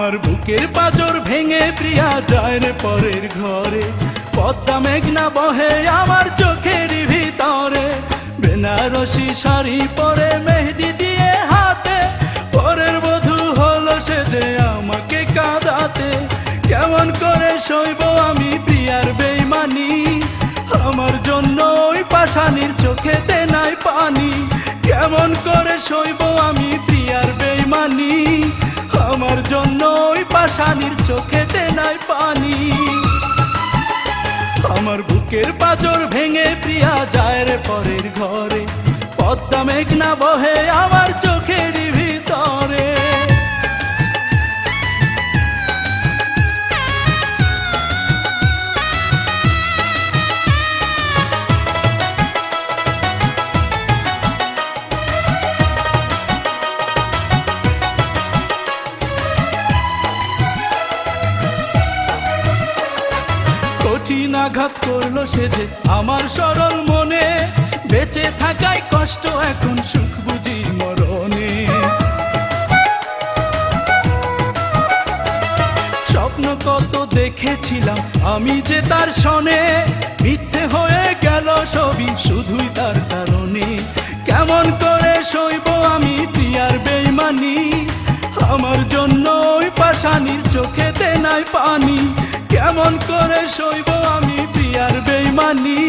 আমার বুকের পাঁজর ভেঙে প্রিয়া যায় রে পরের ঘরে, পদ্মা মেঘনা বহে আমার চোখের ভিতরে। বেনারসি শাড়ি পরে মেহেদি দিয়ে হাতে, পরের বধূ হলো সে যে আমাকে কাঁদাতে। কেমন করে সইব আমি প্রিয়ার বেইমানি, আমার জন্য ওই পাষাণীর চোখেতে নাই পানি। কেমন করে সইব আমি প্রিয়ার বেইমানি, আমার জন্য ওই পাষাণীর চোখেতে নাই পানি। আমার বুকের পাঁজর ভেঙে প্রিয়া যায় রে পরের ঘরে, পদ্মা মেঘনা বহে আমার চোখের ভিতরে। কঠিন আঘাত করলো সে যে আমার সরল মনে, বেঁচে থাকায় কষ্ট এখন সুখ বুঝি মরণে। স্বপ্ন কত দেখেছিলাম আমি যে তার সনে, মিথ্যে হয়ে গেল সবই শুধুই তার কারণে। কেমন করে সইব আমি প্রিয়ার বেইমানি, আমার জন্য ওই পাষাণীর চোখেতে নাই পানি। কেমন করে সইব আমি প্রিয়ার বেইমানি,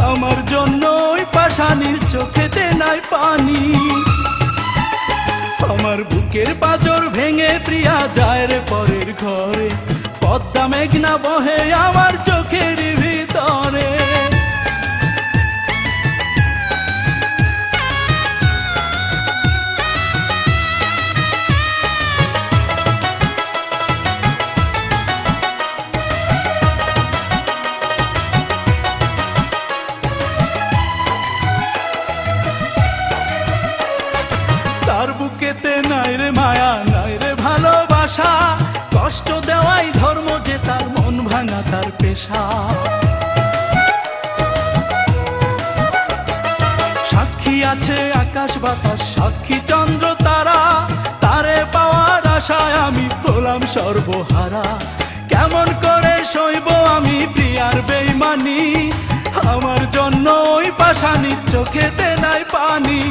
আমার জন্য ওই পাষাণীর চোখেতে নাই পানি। আমার বুকের পাঁজর ভেঙে প্রিয়া যায় রে পরের ঘরে, পদ্মা মেঘনা বহে আমার চোখের ভিতরে। তার বুকেতে নাই রে মায়া, নাই রে ভালোবাসা, কষ্ট দেওয়াই ধর্ম যে তার, মন ভাঙা তার পেশা। সাক্ষী আছে আকাশ বাতাস, সাক্ষী চন্দ্র তারা, তারে পাওয়ার আশায় আমি হলাম সর্বহারা। কেমন করে সইব আমি প্রিয়ার বেইমানি, আমার জন্য ওই পাষাণীর চোখেতে নাই পানি।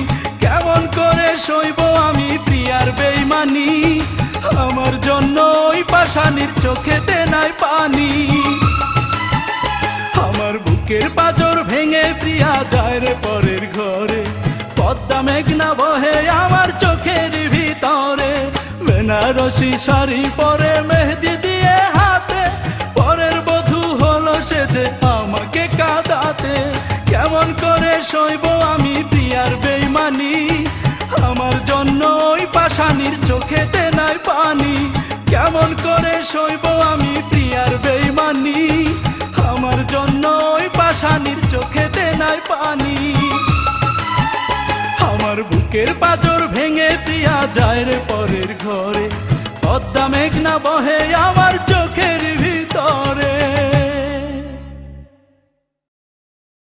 কেমন করে সইব আমি প্রিয়ার বেইমানি, আমার জন্য ওই পাষাণীর চোখেতে নাই পানি। আমার বুকের পাঁজর ভেঙে প্রিয়া যায় রে পরের ঘরে, পদ্মা মেঘনা বহে আমার চোখের ভিতরে। বেনারসি শাড়ি পরে মেহেদি দিয়ে হাতে, পরের বধূ হলো সে যে আমাকে কাঁদাতে। কেমন করে সইব আমি প্রিয়ার বেইমানি, আমার জন্য ওই পাষাণীর চোখেতে নাই পানি। কেমন করে সইব আমি প্রিয়ার বেইমানি, আমার জন্য ওই পাষাণীর চোখেতে নাই পানি। আমার বুকের পাঁজর ভেঙে প্রিয়া যায় রে পরের ঘরে, পদ্মা মেঘনা বহে আমার